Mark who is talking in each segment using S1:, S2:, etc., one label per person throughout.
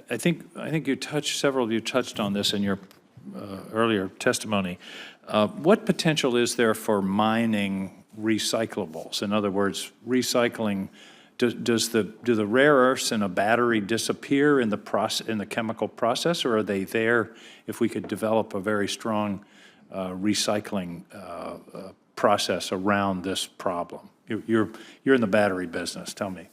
S1: I think several of you touched on this in your earlier testimony. What potential is there for mining recyclables? In other words, recycling, do the rare earths in a battery disappear in the chemical process, or are they there if we could develop a very strong recycling process around this problem? You're in the battery business. Tell me.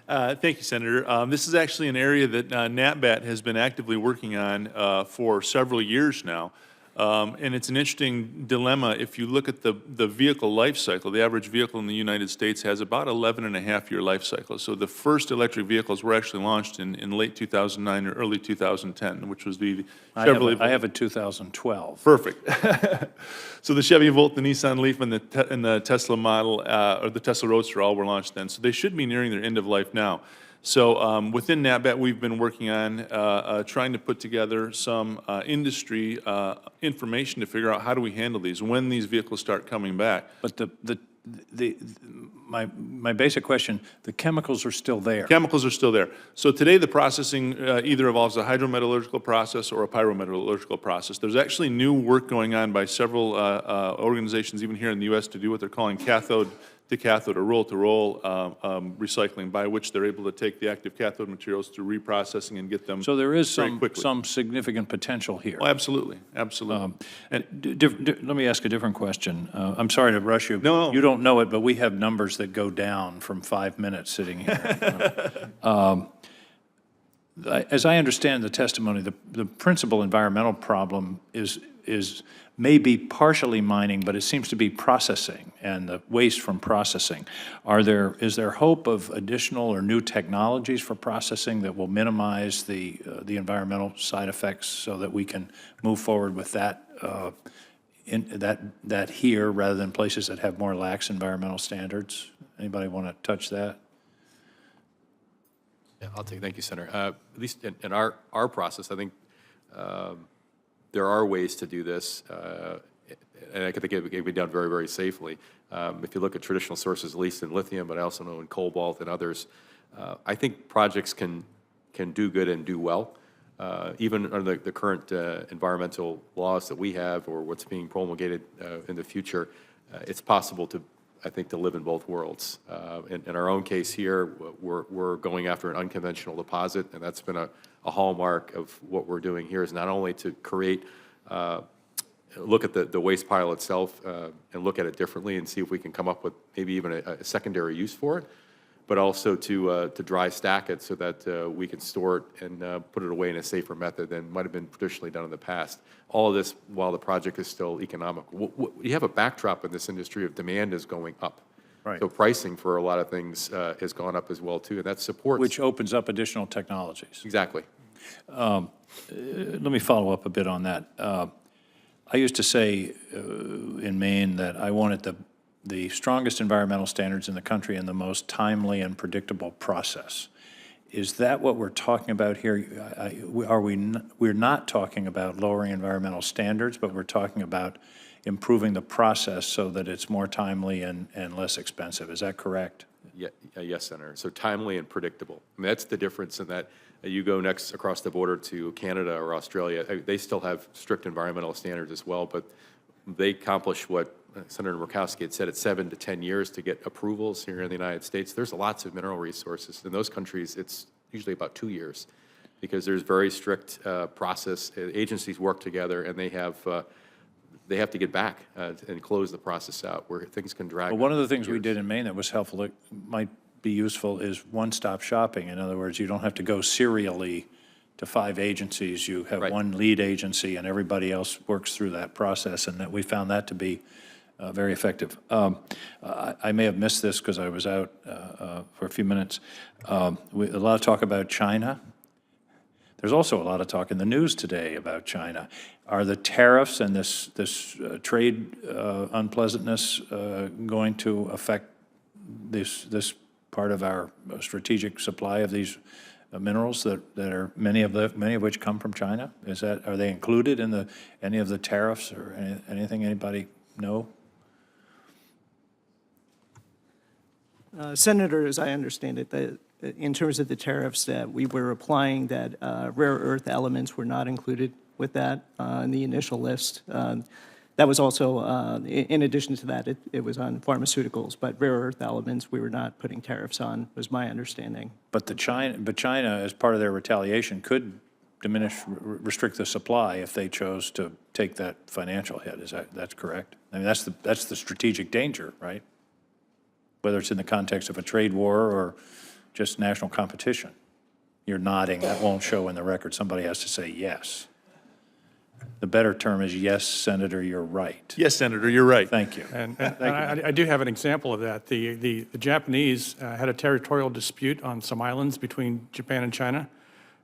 S2: Thank you, Senator. This is actually an area that NatBat has been actively working on for several years now. And it's an interesting dilemma. If you look at the vehicle life cycle, the average vehicle in the United States has about 11.5-year life cycle. So the first electric vehicles were actually launched in late 2009 or early 2010, which was the Chevrolet.
S1: I have a 2012.
S2: Perfect. So the Chevy Volt, the Nissan Leaf, and the Tesla Model, or the Tesla Roadster all were launched then. So they should be nearing their end of life now. So within NatBat, we've been working on trying to put together some industry information to figure out how do we handle these when these vehicles start coming back.
S1: But my basic question, the chemicals are still there.
S2: Chemicals are still there. So today the processing either involves a hydrometallurgical process or a pyrometallurgical process. There's actually new work going on by several organizations, even here in the U.S., to do what they're calling cathode to cathode or roll to roll recycling, by which they're able to take the active cathode materials through reprocessing and get them.
S1: So there is
S2: very quickly.
S1: some significant potential here.
S2: Oh, absolutely, absolutely.
S1: Let me ask a different question. I'm sorry to rush you.
S2: No.
S1: You don't know it, but we have numbers that go down from 5 minutes sitting here. As I understand the testimony, the principal environmental problem is maybe partially mining, but it seems to be processing and the waste from processing. Is there hope of additional or new technologies for processing that will minimize the environmental side effects so that we can move forward with that that here rather than places that have more lax environmental standards? Anybody want to touch that?
S3: Yeah, I'll take. Thank you, Senator. At least in our process, I think there are ways to do this, and I think it can be done very, very safely. If you look at traditional sources, at least in lithium, but I also know in cobalt and others, I think projects can do good and do well. Even under the current environmental laws that we have, or what's being promulgated in the future, it's possible to, I think, to live in both worlds. In our own case here, we're going after an unconventional deposit, and that's been a hallmark of what we're doing here, is not only to create, look at the waste pile itself and look at it differently and see if we can come up with maybe even a secondary use for it, but also to dry stack it so that we can store it and put it away in a safer method than might have been traditionally done in the past. All of this while the project is still economic. You have a backdrop in this industry of demand is going up.
S1: Right.
S3: So pricing for a lot of things has gone up as well too, and that supports.
S1: Which opens up additional technologies.
S3: Exactly.
S1: Let me follow up a bit on that. I used to say in Maine that I wanted the strongest environmental standards in the country and the most timely and predictable process. Is that what we're talking about here? We're not talking about lowering environmental standards, but we're talking about improving the process so that it's more timely and less expensive. Is that correct?
S3: Yeah, yes, Senator. So timely and predictable. I mean, that's the difference in that you go next across the border to Canada or Australia. They still have strict environmental standards as well, but they accomplish what Senator Murkowski had said, it's 7 to 10 years to get approvals here in the United States. There's lots of mineral resources. In those countries, it's usually about 2 years because there's very strict process. Agencies work together, and they have to get back and close the process out where things can drag.
S1: Well, one of the things we did in Maine that was helpful, that might be useful, is one-stop shopping. In other words, you don't have to go serially to 5 agencies. You have
S3: Right.
S1: one lead agency, and everybody else works through that process, and that we found that to be very effective. I may have missed this because I was out for a few minutes. A lot of talk about China. There's also a lot of talk in the news today about China. Are the tariffs and this trade unpleasantness going to affect this part of our strategic supply of these minerals that are many of which come from China? Are they included in any of the tariffs or anything? Anybody know?
S4: Senator, as I understand it, in terms of the tariffs that we were applying, that rare earth elements were not included with that in the initial list. That was also, in addition to that, it was on pharmaceuticals, but rare earth elements, we were not putting tariffs on, was my understanding.
S1: But China, as part of their retaliation, could restrict the supply if they chose to take that financial hit. That's correct? I mean, that's the strategic danger, right? Whether it's in the context of a trade war or just national competition. You're nodding, that won't show in the record. Somebody has to say yes. The better term is yes, Senator, you're right.
S2: Yes, Senator, you're right.
S1: Thank you.
S5: And I do have an example of that. The Japanese had a territorial dispute on some islands between Japan and China.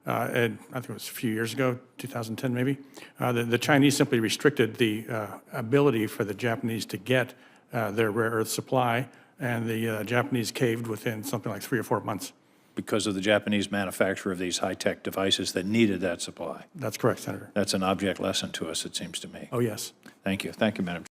S5: And I think it was a few years ago, 2010 maybe. The Chinese simply restricted the ability for the Japanese to get their rare earth supply, and the Japanese caved within something like 3 or 4 months.
S1: Because of the Japanese manufacture of these high-tech devices that needed that supply.
S5: That's correct, Senator.
S1: That's an object lesson to us, it seems to me.
S5: Oh, yes.
S1: Thank you. Thank you, Madam Chair.